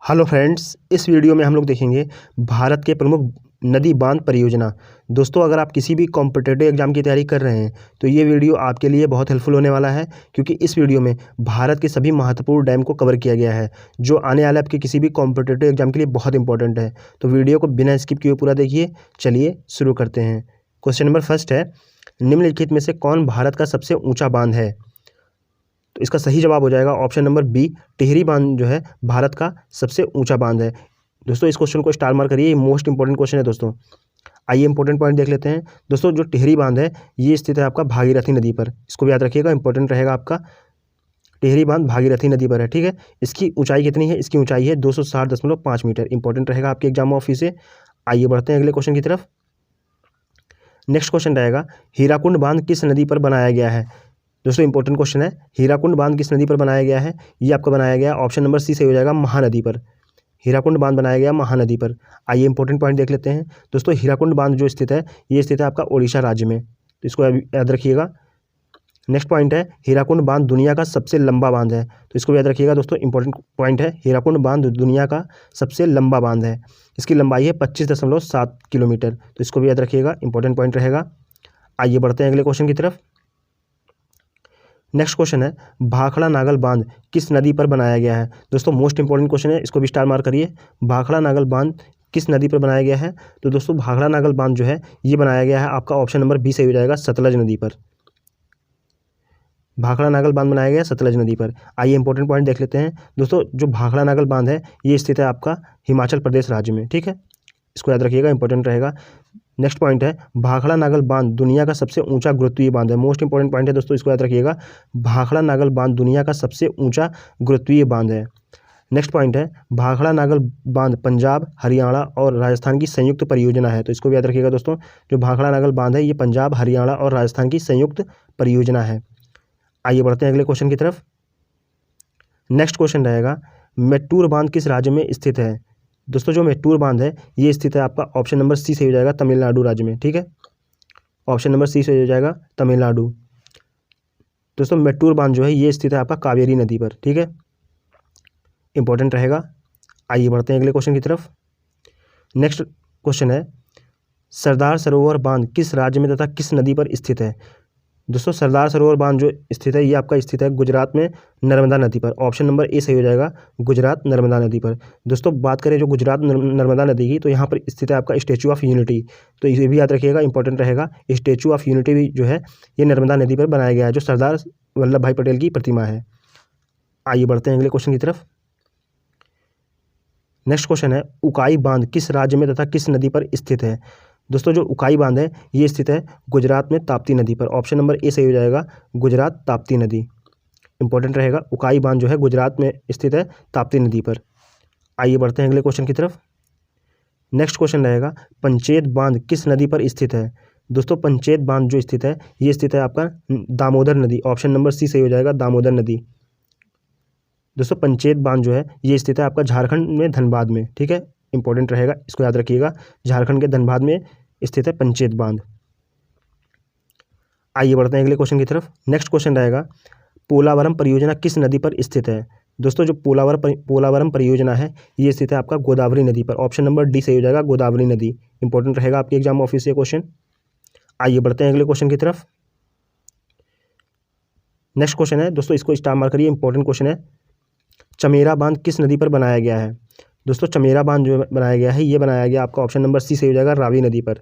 Hello friends, इस video में हम लोग देखेंगे भारत के प्रमुख नदी बांध परियोजना। दोस्तों, अगर आप किसी भी कॉम्पिटिटिव एग्जाम की तैयारी कर रहे हैं तो ये वीडियो आपके लिए बहुत हेल्पफुल होने वाला है, क्योंकि इस वीडियो में भारत के सभी महत्वपूर्ण डैम को कवर किया गया है जो आने वाले आपके किसी भी कॉम्पिटिटिव एग्जाम के लिए बहुत इंपॉर्टेंट है। तो वीडियो को बिना स्किप किए पूरा देखिए। चलिए शुरू करते हैं। क्वेश्चन नंबर फर्स्ट है, निम्नलिखित में से कौन भारत का सबसे ऊँचा बांध है? तो इसका सही जवाब हो जाएगा ऑप्शन नंबर बी, टिहरी बांध जो है भारत का सबसे ऊंचा बांध है। दोस्तों, इस क्वेश्चन को स्टार मार्क करिए, ये मोस्ट इंपॉर्टेंट क्वेश्चन है दोस्तों। आइए इंपॉर्टेंट पॉइंट देख लेते हैं। दोस्तों, जो टिहरी बांध है ये स्थित है आपका भागीरथी नदी पर, इसको भी याद रखिएगा, इंपॉर्टेंट रहेगा आपका। टिहरी बांध भागीरथी नदी पर है, ठीक है। इसकी ऊंचाई कितनी है? इसकी ऊंचाई है 260.5 मीटर। इंपॉर्टेंट रहेगा आपके एग्जाम ऑफिस से। आइए बढ़ते हैं अगले क्वेश्चन की तरफ। नेक्स्ट क्वेश्चन रहेगा, हीराकुंड बांध किस नदी पर बनाया गया है? दोस्तों, इंपॉर्टेंट क्वेश्चन है, हीराकुंड बांध किस नदी पर बनाया गया है? ये आपका बनाया गया ऑप्शन नंबर सी से हो जाएगा, महानदी पर। हीराकुंड बांध बनाया गया महानदी पर। आइए इंपॉर्टेंट पॉइंट देख लेते हैं। दोस्तों, हीराकुंड बांध जो स्थित है ये स्थित है आपका ओडिशा राज्य में, तो इसको याद रखिएगा। नेक्स्ट पॉइंट है, हीराकुंड बांध दुनिया का सबसे लंबा बांध है, तो इसको भी याद रखिएगा दोस्तों। इंपॉर्टेंट पॉइंट है, हीराकुंड बांध दुनिया का सबसे लंबा बांध है। इसकी लंबाई है 25.7 किलोमीटर, तो इसको भी याद रखिएगा, इंपॉर्टेंट पॉइंट रहेगा। आइए बढ़ते हैं अगले क्वेश्चन की तरफ। नेक्स्ट क्वेश्चन है, भाखड़ा नागल बांध किस नदी पर बनाया गया है? दोस्तों, मोस्ट इंपॉर्टेंट क्वेश्चन है, इसको भी स्टार मार्क करिए। भाखड़ा नागल बांध किस नदी पर बनाया गया है? तो दोस्तों, भाखड़ा नागल बांध जो है ये बनाया गया है आपका ऑप्शन नंबर बी से हो जाएगा, सतलज नदी पर। भाखड़ा नागल बांध बनाया गया सतलज नदी पर। आइए इंपॉर्टेंट पॉइंट देख लेते हैं। दोस्तों, जो भाखड़ा नागल बांध है ये स्थित है आपका हिमाचल प्रदेश राज्य में, ठीक है। इसको याद रखिएगा, इंपॉर्टेंट रहेगा। नेक्स्ट पॉइंट है, भाखड़ा नागल बांध दुनिया का सबसे ऊंचा गुरुत्वीय बांध है। मोस्ट इंपॉर्टेंट पॉइंट है दोस्तों, इसको याद रखिएगा। भाखड़ा नागल बांध दुनिया का सबसे ऊंचा गुरुत्वीय बांध है। नेक्स्ट पॉइंट है, भाखड़ा नागल बांध पंजाब, हरियाणा और राजस्थान की संयुक्त परियोजना है, तो इसको भी याद रखिएगा दोस्तों। जो भाखड़ा नागल बांध है ये पंजाब, हरियाणा और राजस्थान की संयुक्त परियोजना है। आइए बढ़ते हैं अगले क्वेश्चन की तरफ। नेक्स्ट क्वेश्चन रहेगा, मेट्टूर बांध किस राज्य में स्थित है? दोस्तों, जो मेट्टूर बांध है ये स्थित है आपका ऑप्शन नंबर सी से हो जाएगा, तमिलनाडु राज्य में, ठीक है। ऑप्शन नंबर सी से हो जाएगा तमिलनाडु। दोस्तों, मेट्टूर बांध जो है ये स्थित है आपका कावेरी नदी पर, ठीक है, इंपॉर्टेंट रहेगा। आइए बढ़ते हैं अगले क्वेश्चन की तरफ। नेक्स्ट क्वेश्चन है, सरदार सरोवर बांध किस राज्य में तथा किस नदी पर स्थित है? दोस्तों, सरदार सरोवर बांध जो स्थित है ये आपका स्थित है गुजरात में, नर्मदा नदी पर। ऑप्शन नंबर ए सही हो जाएगा, गुजरात नर्मदा नदी पर। दोस्तों, बात करें जो गुजरात नर्मदा नदी की, तो यहाँ पर स्थित है आपका स्टैचू ऑफ यूनिटी, तो इसे भी याद रखिएगा, इंपॉर्टेंट रहेगा। स्टैचू ऑफ यूनिटी भी जो है ये नर्मदा नदी पर बनाया गया है, जो सरदार वल्लभ भाई पटेल की प्रतिमा है। आइए बढ़ते हैं अगले क्वेश्चन की तरफ। नेक्स्ट क्वेश्चन है, उकाई बांध किस राज्य में तथा किस नदी पर स्थित है? दोस्तों, जो उकाई बांध है ये स्थित है गुजरात में, ताप्ती नदी पर। ऑप्शन नंबर ए सही हो जाएगा, गुजरात ताप्ती नदी, इंपॉर्टेंट रहेगा। उकाई बांध जो है गुजरात में स्थित है, ताप्ती नदी पर। आइए बढ़ते हैं अगले क्वेश्चन की तरफ। नेक्स्ट क्वेश्चन रहेगा, पंचेत बांध किस नदी पर स्थित है? दोस्तों, पंचेत बांध जो स्थित है ये स्थित है आपका दामोदर नदी। ऑप्शन नंबर सी सही हो जाएगा, दामोदर नदी। दोस्तों, पंचेत बांध जो है ये स्थित है आपका झारखंड में, धनबाद में, ठीक है, इंपॉर्टेंट रहेगा, इसको याद रखिएगा। झारखंड के धनबाद में स्थित है पंचेत बांध। आइए बढ़ते हैं अगले क्वेश्चन की तरफ। नेक्स्ट क्वेश्चन रहेगा, पोलावरम परियोजना किस नदी पर स्थित है? दोस्तों, जो पोलावरम परियोजना है ये स्थित है आपका गोदावरी नदी पर। ऑप्शन नंबर डी सही हो जाएगा, गोदावरी नदी, इंपॉर्टेंट रहेगा आपके एग्जाम ऑफिस से क्वेश्चन। आइए बढ़ते हैं अगले क्वेश्चन की तरफ। नेक्स्ट क्वेश्चन है दोस्तों, इसको स्टार मार्क करिए, इंपॉर्टेंट क्वेश्चन है, चमेरा बांध किस नदी पर बनाया गया है? दोस्तों, चमेरा बांध जो बनाया गया है ये बनाया गया आपका ऑप्शन नंबर सी से हो जाएगा, रावी नदी पर।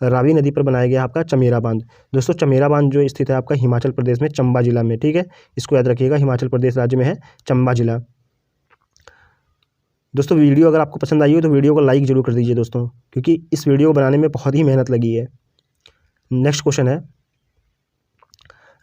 रावी नदी पर बनाया गया आपका चमेरा बांध। दोस्तों, चमेरा बांध जो स्थित है आपका हिमाचल प्रदेश में, चंबा जिला में, ठीक है, इसको याद रखिएगा, हिमाचल प्रदेश राज्य में है चंबा जिला। दोस्तों, वीडियो अगर आपको पसंद आई हो तो वीडियो को लाइक जरूर कर दीजिए दोस्तों, क्योंकि इस वीडियो को बनाने में बहुत ही मेहनत लगी है। नेक्स्ट क्वेश्चन है,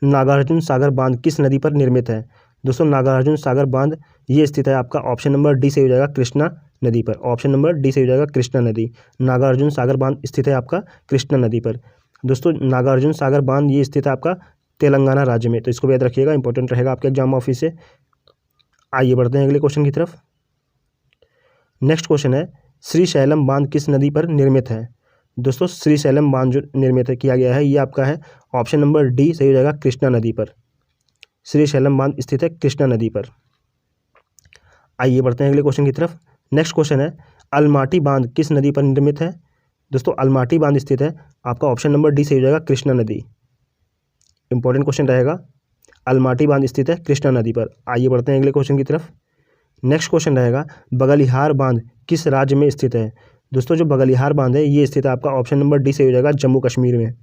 नागार्जुन सागर बांध किस नदी पर निर्मित है? दोस्तों, नागार्जुन सागर बांध ये स्थित है आपका ऑप्शन नंबर डी से हो जाएगा, कृष्णा नदी पर। ऑप्शन नंबर डी से हो जाएगा, कृष्णा नदी। नागार्जुन सागर बांध स्थित है आपका कृष्णा नदी पर। दोस्तों, नागार्जुन सागर बांध ये स्थित है आपका तेलंगाना राज्य में, तो इसको भी याद रखिएगा, इंपॉर्टेंट रहेगा आपके एग्जाम ऑफिस से। आइए बढ़ते हैं अगले क्वेश्चन की तरफ। नेक्स्ट क्वेश्चन है, श्रीशैलम बांध किस नदी पर निर्मित है? दोस्तों, श्रीशैलम बांध जो निर्मित किया गया है ये आपका है ऑप्शन नंबर डी सही हो जाएगा, कृष्णा नदी पर। श्रीशैलम बांध स्थित है कृष्णा नदी पर। आइए बढ़ते हैं अगले क्वेश्चन की तरफ। नेक्स्ट क्वेश्चन है, अलमाटी बांध किस नदी पर निर्मित है? दोस्तों अलमाटी बांध स्थित है, आपका ऑप्शन नंबर डी सही हो जाएगा, कृष्णा नदी। इंपॉर्टेंट क्वेश्चन रहेगा, अलमाटी बांध स्थित है कृष्णा नदी पर। आइए बढ़ते हैं अगले क्वेश्चन की तरफ। नेक्स्ट क्वेश्चन रहेगा, बगलिहार बांध किस राज्य में स्थित है? दोस्तों जो बगलिहार बांध है ये स्थित है आपका ऑप्शन नंबर डी सही हो जाएगा, जम्मू कश्मीर में।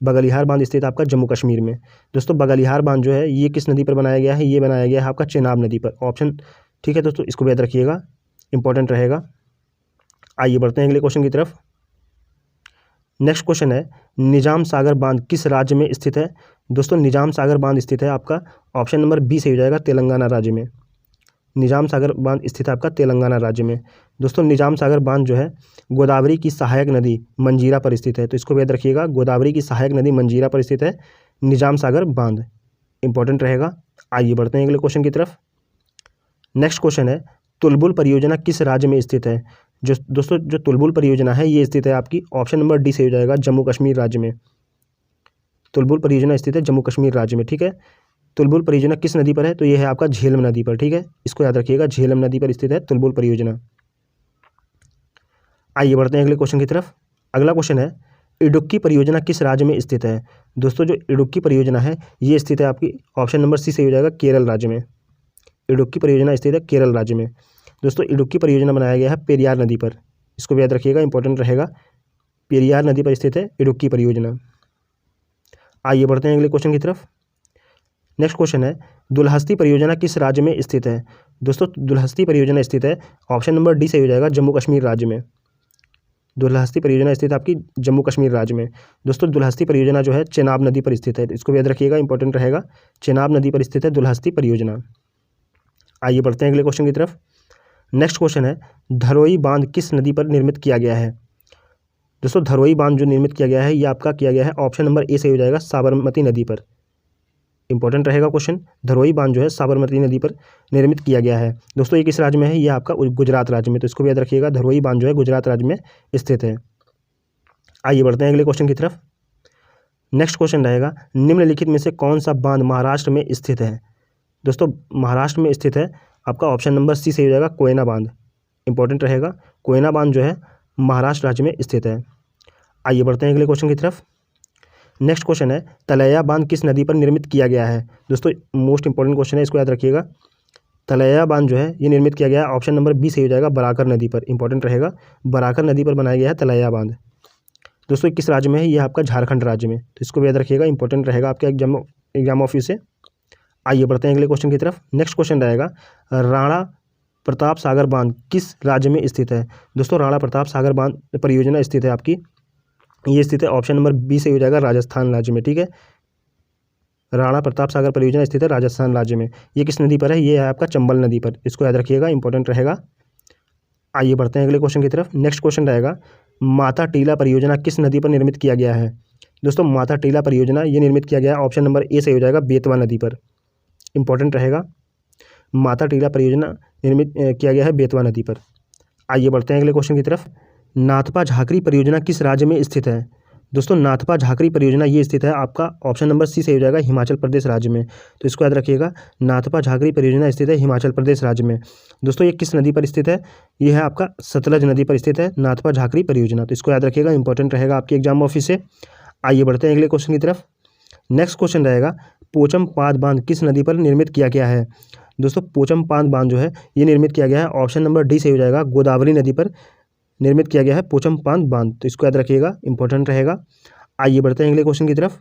बगलिहार बांध स्थित आपका जम्मू कश्मीर में। दोस्तों बगलिहार बांध जो है ये किस नदी पर बनाया गया है? ये बनाया गया है आपका चेनाब नदी पर। ऑप्शन ठीक है दोस्तों, इसको भी याद रखिएगा, इंपॉर्टेंट रहेगा। आइए बढ़ते हैं अगले क्वेश्चन की तरफ। नेक्स्ट क्वेश्चन है, निजाम सागर बांध किस राज्य में स्थित है? दोस्तों निजाम सागर बांध स्थित है आपका ऑप्शन नंबर बी सही हो जाएगा, तेलंगाना राज्य में। निजाम सागर बांध स्थित है आपका तेलंगाना राज्य में। दोस्तों निजाम सागर बांध जो है गोदावरी की सहायक नदी मंजीरा पर स्थित है, तो इसको याद रखिएगा, गोदावरी की सहायक नदी मंजीरा पर स्थित है निजाम सागर बांध, इंपॉर्टेंट रहेगा। आइए बढ़ते हैं अगले क्वेश्चन की तरफ। नेक्स्ट क्वेश्चन है, तुलबुल परियोजना किस राज्य में स्थित है? जो दोस्तों जो तुलबुल परियोजना है ये स्थित है आपकी ऑप्शन नंबर डी सही हो जाएगा, जम्मू कश्मीर राज्य में। तुलबुल परियोजना स्थित है जम्मू कश्मीर राज्य में, ठीक है। तुलबुल परियोजना किस नदी पर है? तो ये है आपका झेलम नदी पर, ठीक है, इसको याद रखिएगा, झेलम नदी पर स्थित है तुलबुल परियोजना। आइए बढ़ते हैं अगले क्वेश्चन की तरफ। अगला क्वेश्चन है, इडुक्की परियोजना किस राज्य में स्थित है? दोस्तों जो इडुक्की परियोजना है ये स्थित है आपकी ऑप्शन नंबर सी सही हो जाएगा, केरल राज्य में। इडुक्की परियोजना स्थित है केरल राज्य में। दोस्तों इडुक्की परियोजना बनाया गया है पेरियार नदी पर, इसको भी याद रखिएगा, इंपॉर्टेंट रहेगा, पेरियार नदी पर स्थित है इडुक्की परियोजना। आइए बढ़ते हैं अगले क्वेश्चन की तरफ। नेक्स्ट क्वेश्चन है, दुलहस्ती परियोजना किस राज्य में स्थित है? दोस्तों दुलहस्ती परियोजना स्थित है ऑप्शन नंबर डी सही हो जाएगा, जम्मू कश्मीर राज्य में। दुलहस्ती परियोजना स्थित आपकी जम्मू कश्मीर राज्य में। दोस्तों दुलहस्ती परियोजना जो है चेनाब नदी पर स्थित है, इसको भी याद रखिएगा, इंपॉर्टेंट रहेगा, चेनाब नदी पर स्थित है दुलहस्ती परियोजना। आइए बढ़ते हैं अगले क्वेश्चन की तरफ। नेक्स्ट क्वेश्चन है, धरोई बांध किस नदी पर निर्मित किया गया है? दोस्तों धरोई बांध जो निर्मित किया गया है ये आपका किया गया है ऑप्शन नंबर ए सही हो जाएगा, साबरमती नदी पर। इंपॉर्टेंट रहेगा क्वेश्चन, धरोई बांध जो है साबरमती नदी पर निर्मित किया गया है। दोस्तों ये किस राज्य में है? ये आपका गुजरात राज्य में, तो इसको भी याद रखिएगा, धरोई बांध जो है गुजरात राज्य में स्थित है। आइए बढ़ते हैं अगले क्वेश्चन की तरफ। नेक्स्ट क्वेश्चन रहेगा, निम्नलिखित में से कौन सा बांध महाराष्ट्र में स्थित है? दोस्तों महाराष्ट्र में स्थित है आपका ऑप्शन नंबर सी सही हो जाएगा, कोयना बांध। इंपॉर्टेंट रहेगा, कोयना बांध जो है महाराष्ट्र राज्य में स्थित है। आइए बढ़ते हैं अगले क्वेश्चन की तरफ। नेक्स्ट क्वेश्चन है, तलैया बांध किस नदी पर निर्मित किया गया है? दोस्तों मोस्ट इंपॉर्टेंट क्वेश्चन है, इसको याद रखिएगा, तलैया बांध जो है ये निर्मित किया गया है ऑप्शन नंबर बी सही हो जाएगा, बराकर नदी पर। इंपॉर्टेंट रहेगा, बराकर नदी पर बनाया गया है तलैया बांध। दोस्तों किस राज्य में है? ये आपका झारखंड राज्य में, तो इसको भी याद रखिएगा, इंपॉर्टेंट रहेगा आपके एग्जाम ऑफिस से। आइए बढ़ते हैं अगले क्वेश्चन की तरफ। नेक्स्ट क्वेश्चन रहेगा, राणा प्रताप सागर बांध किस राज्य में स्थित है? दोस्तों राणा प्रताप सागर बांध परियोजना स्थित है आपकी, ये स्थित है ऑप्शन नंबर बी सही हो जाएगा, राजस्थान राज्य में, ठीक है। राणा प्रताप सागर परियोजना स्थित है राजस्थान राज्य में। ये किस नदी पर है? ये है आपका चंबल नदी पर, इसको याद रखिएगा, इंपॉर्टेंट रहेगा। आइए बढ़ते हैं अगले क्वेश्चन की तरफ। नेक्स्ट क्वेश्चन रहेगा, माता टीला परियोजना किस नदी पर निर्मित किया गया है? दोस्तों माता टीला परियोजना ये निर्मित किया गया है ऑप्शन नंबर ए सही हो जाएगा, बेतवा नदी पर। इंपॉर्टेंट रहेगा, माता टीला परियोजना निर्मित किया गया है बेतवा नदी पर। आइए बढ़ते हैं अगले क्वेश्चन की तरफ। नाथपा झाकरी परियोजना किस राज्य में स्थित है? दोस्तों नाथपा झाकरी परियोजना ये स्थित है आपका ऑप्शन नंबर सी सही हो जाएगा, हिमाचल प्रदेश राज्य में, तो इसको याद रखिएगा, नाथपा झाकरी परियोजना स्थित है हिमाचल प्रदेश राज्य में। दोस्तों ये किस नदी पर स्थित है? ये है आपका सतलज नदी पर स्थित है नाथपा झाकरी परियोजना, तो इसको याद रखिएगा, इंपॉर्टेंट रहेगा आपके एग्जाम ऑफिस से। आइए बढ़ते हैं अगले क्वेश्चन की तरफ। नेक्स्ट क्वेश्चन रहेगा, पोचम पाद बांध किस नदी पर निर्मित किया गया है? दोस्तों पोचम पाद बांध जो है ये निर्मित किया गया है ऑप्शन नंबर डी सही हो जाएगा, गोदावरी नदी पर निर्मित किया गया है पोचम पाद बांध, तो इसको याद रखिएगा, इंपॉर्टेंट रहेगा। आइए बढ़ते हैं अगले क्वेश्चन की तरफ।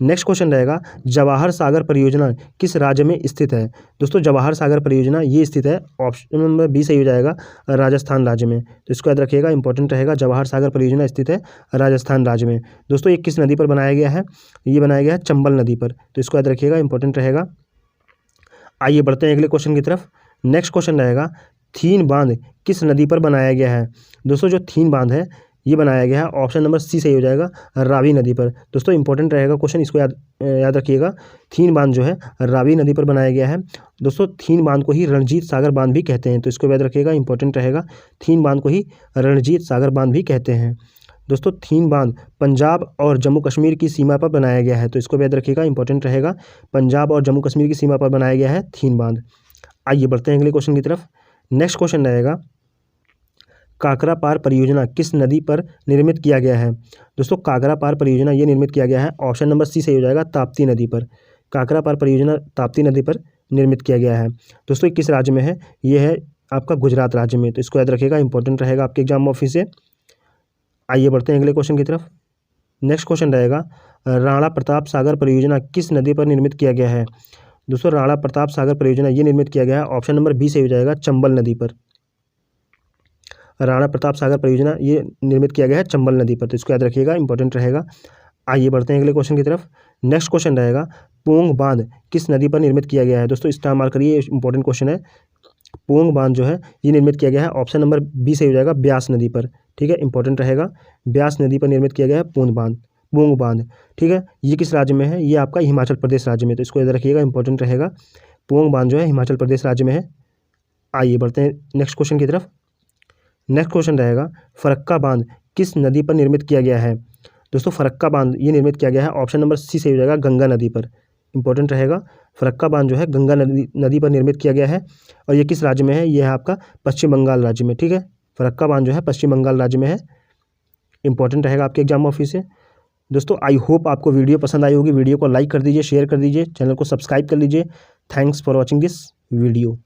नेक्स्ट क्वेश्चन रहेगा, जवाहर सागर परियोजना किस राज्य में स्थित है? दोस्तों जवाहर सागर परियोजना ये स्थित है ऑप्शन नंबर बी सही हो जाएगा, राजस्थान राज्य में, तो इसको याद रखिएगा, इंपॉर्टेंट रहेगा, जवाहर सागर परियोजना स्थित है राजस्थान राज्य में। दोस्तों ये किस नदी पर बनाया गया है? ये बनाया गया है चंबल नदी पर, तो इसको याद रखिएगा, इंपॉर्टेंट रहेगा। आइए बढ़ते हैं अगले क्वेश्चन की तरफ। नेक्स्ट क्वेश्चन रहेगा, थीन बांध किस नदी पर बनाया गया है? दोस्तों जो थीन बांध है ये बनाया गया है ऑप्शन नंबर सी सही हो जाएगा, रावी नदी पर। दोस्तों इंपॉर्टेंट रहेगा क्वेश्चन, इसको याद रखिएगा, थीन बांध जो है रावी नदी पर बनाया गया है। दोस्तों थीन बांध को ही रणजीत सागर बांध भी कहते हैं, तो इसको याद रखिएगा, इंपॉर्टेंट रहेगा, थीन बांध को ही रणजीत सागर बांध भी कहते हैं। दोस्तों थीन बांध पंजाब और जम्मू कश्मीर की सीमा पर बनाया गया है, तो इसको याद रखिएगा, इंपॉर्टेंट रहेगा, पंजाब और जम्मू कश्मीर की सीमा पर बनाया गया है थीन बांध। आइए बढ़ते हैं अगले क्वेश्चन की तरफ। नेक्स्ट क्वेश्चन रहेगा, काकरा पार परियोजना किस नदी पर निर्मित किया गया है? दोस्तों काकरा पार परियोजना ये निर्मित किया गया है, ऑप्शन नंबर सी सही हो जाएगा, ताप्ती नदी पर। काकरा पार परियोजना ताप्ती नदी पर निर्मित किया गया है। दोस्तों ये किस राज्य में है? ये है आपका गुजरात राज्य में, तो इसको याद रखिएगा, इंपॉर्टेंट रहेगा आपके एग्जाम ऑफिस से। आइए बढ़ते हैं अगले क्वेश्चन की तरफ। नेक्स्ट क्वेश्चन रहेगा, राणा प्रताप सागर परियोजना किस नदी पर निर्मित किया गया है? दोस्तों राणा प्रताप सागर परियोजना ये निर्मित किया गया है, ऑप्शन नंबर बी सही हो जाएगा, चंबल नदी पर। राणा प्रताप सागर परियोजना ये निर्मित किया गया है चंबल नदी पर, तो इसको याद रखिएगा, इंपॉर्टेंट रहेगा। आइए बढ़ते हैं अगले क्वेश्चन की तरफ। नेक्स्ट क्वेश्चन रहेगा, पोंग बांध किस नदी पर निर्मित किया गया है? दोस्तों स्टार मार्क करिए, इंपॉर्टेंट क्वेश्चन है। पोंग बांध जो है ये निर्मित किया गया है, ऑप्शन नंबर बी सही हो जाएगा, ब्यास नदी पर। ठीक है, इंपॉर्टेंट रहेगा, ब्यास नदी पर निर्मित किया गया है पोंग बांध। ठीक है, ये किस राज्य में है? ये आपका हिमाचल प्रदेश राज्य में, तो इसको याद रखिएगा, इंपॉर्टेंट रहेगा। पोंग बांध जो है हिमाचल प्रदेश राज्य में है। आइए बढ़ते हैं नेक्स्ट क्वेश्चन की तरफ। नेक्स्ट क्वेश्चन रहेगा, फरक्का बांध किस नदी पर निर्मित किया गया है? दोस्तों फरक्का बांध ये निर्मित किया गया है, ऑप्शन नंबर सी सही हो जाएगा, गंगा नदी पर। इंपॉर्टेंट रहेगा, फरक्का बांध जो है गंगा नदी पर निर्मित किया गया है, और ये किस राज्य में है? ये है आपका पश्चिम बंगाल राज्य में। ठीक है, फरक्का बांध जो है पश्चिम बंगाल राज्य में है, इंपॉर्टेंट रहेगा आपके एग्जाम ऑफिस से। दोस्तों आई होप आपको वीडियो पसंद आई होगी। वीडियो को लाइक कर दीजिए, शेयर कर दीजिए, चैनल को सब्सक्राइब कर लीजिए। Thanks for watching this video.